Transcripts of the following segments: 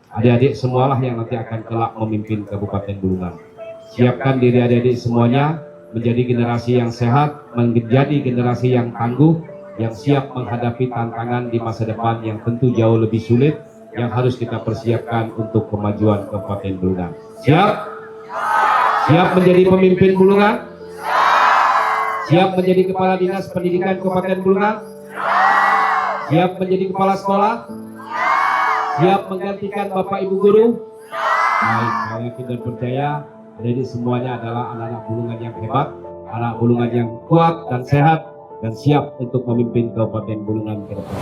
Adik-adik semualah yang nanti akan kelak memimpin Kabupaten Bulungan. Siapkan diri adik-adik semuanya menjadi generasi yang sehat, menjadi generasi yang tangguh, yang siap menghadapi tantangan di masa depan yang tentu jauh lebih sulit, yang harus kita persiapkan untuk kemajuan Kabupaten Bulungan. Siap? Siap menjadi pemimpin Bulungan? Siap menjadi Kepala Dinas Pendidikan Kabupaten Bulungan? Siap menjadi Kepala Sekolah? Siap menggantikan Bapak Ibu Guru? Baik, saya yakin dan percaya adik-adik semuanya adalah anak-anak Bulungan yang hebat, anak Bulungan yang kuat dan sehat, dan siap untuk memimpin Kabupaten Bulungan ke depan.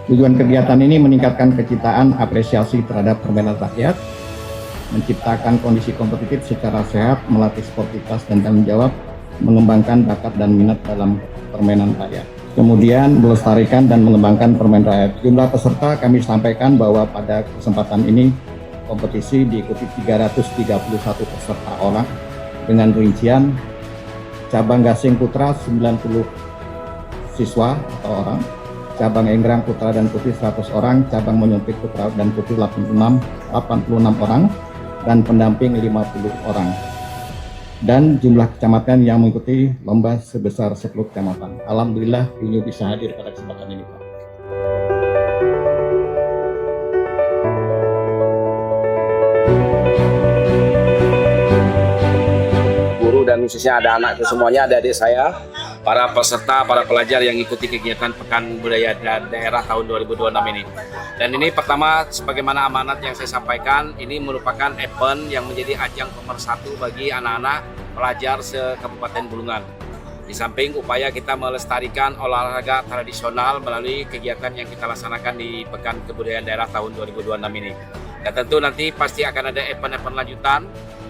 Tujuan kegiatan ini meningkatkan kecintaan apresiasi terhadap permainan rakyat, menciptakan kondisi kompetitif secara sehat, melatih sportivitas dan tanggung jawab, mengembangkan bakat dan minat dalam permainan rakyat. Kemudian melestarikan dan mengembangkan permainan rakyat. Jumlah peserta kami sampaikan bahwa pada kesempatan ini kompetisi diikuti 331 peserta orang dengan rincian cabang gasing putra 90 siswa atau orang, cabang enggrang putra dan putri 100 orang, cabang menyompit putra dan putri 86 orang, dan pendamping 50 orang. Dan jumlah kecamatan yang mengikuti lomba sebesar 10 kecamatan. Alhamdulillah Yunyu bisa hadir pada kesempatan ini, Pak. Guru dan khususnya ada anak itu semuanya, ada adik saya, para peserta, para pelajar yang ikuti kegiatan Pekan Budaya Daerah tahun 2026 ini. Dan ini pertama, sebagaimana amanat yang saya sampaikan, ini merupakan event yang menjadi ajang pemersatu bagi anak-anak pelajar se-Kabupaten Bulungan. Di samping upaya kita melestarikan olahraga tradisional melalui kegiatan yang kita laksanakan di Pekan Kebudayaan Daerah tahun 2026 ini. Dan tentu nanti pasti akan ada event-event lanjutan.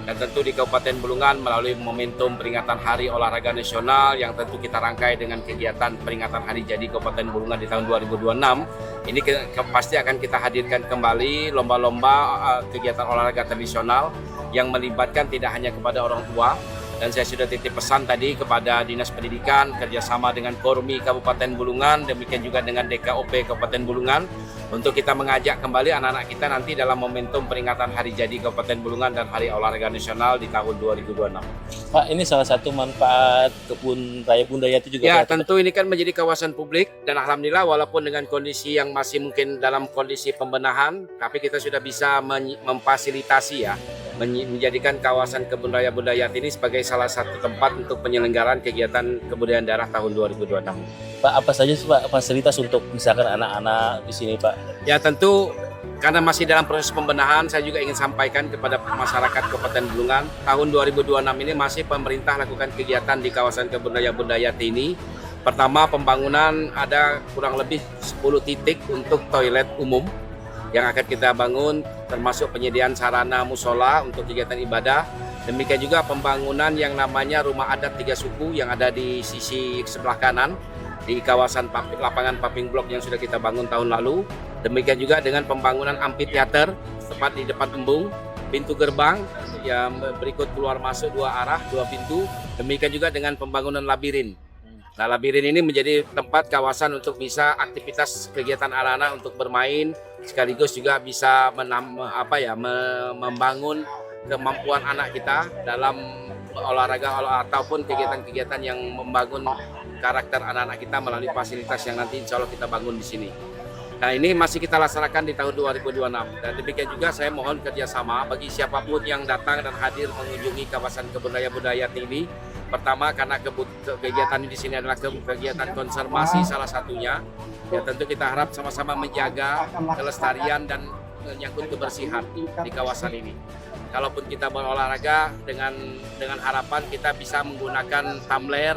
Dan tentu di Kabupaten Bulungan melalui momentum peringatan Hari Olahraga Nasional yang tentu kita rangkai dengan kegiatan peringatan Hari Jadi Kabupaten Bulungan di tahun 2026. Ini pasti akan kita hadirkan kembali lomba-lomba kegiatan olahraga tradisional yang melibatkan tidak hanya kepada orang tua. Dan saya sudah titip pesan tadi kepada Dinas Pendidikan kerjasama dengan Kormi Kabupaten Bulungan, demikian juga dengan DKOP Kabupaten Bulungan, untuk kita mengajak kembali anak-anak kita nanti dalam momentum peringatan Hari Jadi Kabupaten Bulungan dan Hari Olahraga Nasional di tahun 2026. Pak, ini salah satu manfaat Kebun Raya Bundayati juga. Ya, Pak, tentu ini kan menjadi kawasan publik dan alhamdulillah walaupun dengan kondisi yang masih mungkin dalam kondisi pembenahan, tapi kita sudah bisa memfasilitasi ya, menjadikan kawasan Kebun Raya Bundayati ini sebagai salah satu tempat untuk penyelenggaraan kegiatan kebudayaan daerah tahun 2026. Pak, apa saja sih Pak fasilitas untuk misalkan anak-anak di sini Pak? Ya tentu karena masih dalam proses pembenahan, saya juga ingin sampaikan kepada masyarakat Kabupaten Bulungan, tahun 2026 ini masih pemerintah lakukan kegiatan di kawasan Kebun Raya Bundayati ini. Pertama, pembangunan ada kurang lebih 10 titik untuk toilet umum yang akan kita bangun, termasuk penyediaan sarana musola untuk kegiatan ibadah. Demikian juga pembangunan yang namanya Rumah Adat Tiga Suku yang ada di sisi sebelah kanan. di kawasan lapangan pumping block yang sudah kita bangun tahun lalu. Demikian juga dengan pembangunan amphitheater tepat di depan embung, pintu gerbang yang berikut keluar masuk 2 arah, 2 pintu. Demikian juga dengan pembangunan labirin. Nah, labirin ini menjadi tempat kawasan untuk bisa aktivitas kegiatan anak-anak untuk bermain, sekaligus juga bisa membangun kemampuan anak kita dalam olahraga ataupun kegiatan-kegiatan yang membangun karakter anak-anak kita melalui fasilitas yang nanti insya Allah kita bangun di sini. Nah, ini masih kita laksanakan di tahun 2026 dan demikian juga saya mohon kerjasama bagi siapapun yang datang dan hadir mengunjungi kawasan kebun raya Budayati ini. Pertama, karena kegiatan di sini adalah kegiatan konservasi salah satunya. Ya, tentu kita harap sama-sama menjaga kelestarian dan menyangkut kebersihan di kawasan ini. Kalaupun kita berolahraga dengan harapan kita bisa menggunakan tumbler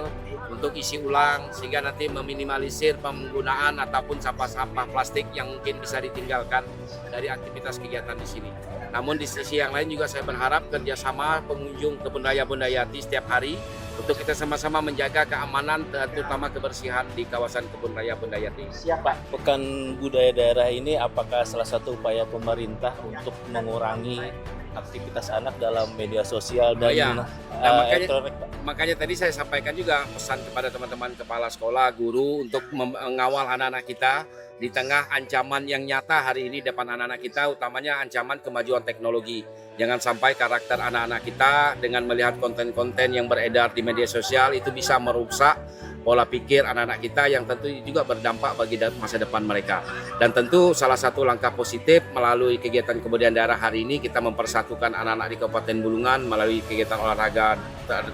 untuk isi ulang sehingga nanti meminimalisir penggunaan ataupun sampah-sampah plastik yang mungkin bisa ditinggalkan dari aktivitas kegiatan di sini. Namun di sisi yang lain juga saya berharap kerjasama pengunjung Kebun Raya Budayati setiap hari untuk kita sama-sama menjaga keamanan terutama kebersihan di kawasan Kebun Raya Budayati. Pak, Pekan Budaya Daerah ini apakah salah satu upaya pemerintah untuk mengurangi aktivitas anak dalam media sosial dan elektronik, Pak? Makanya tadi saya sampaikan juga pesan kepada teman-teman kepala sekolah, guru untuk mengawal anak-anak kita di tengah ancaman yang nyata hari ini depan anak-anak kita, utamanya ancaman kemajuan teknologi. Jangan sampai karakter anak-anak kita dengan melihat konten-konten yang beredar di media sosial itu bisa merusak pola pikir anak-anak kita yang tentu juga berdampak bagi masa depan mereka. Dan tentu salah satu langkah positif melalui kegiatan kebudayaan daerah hari ini kita mempersatukan anak-anak di Kabupaten Bulungan melalui kegiatan olahraga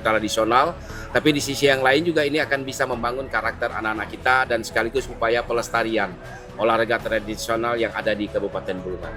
tradisional. Tapi di sisi yang lain juga ini akan bisa membangun karakter anak-anak kita dan sekaligus upaya pelestarian olahraga tradisional yang ada di Kabupaten Bulungan.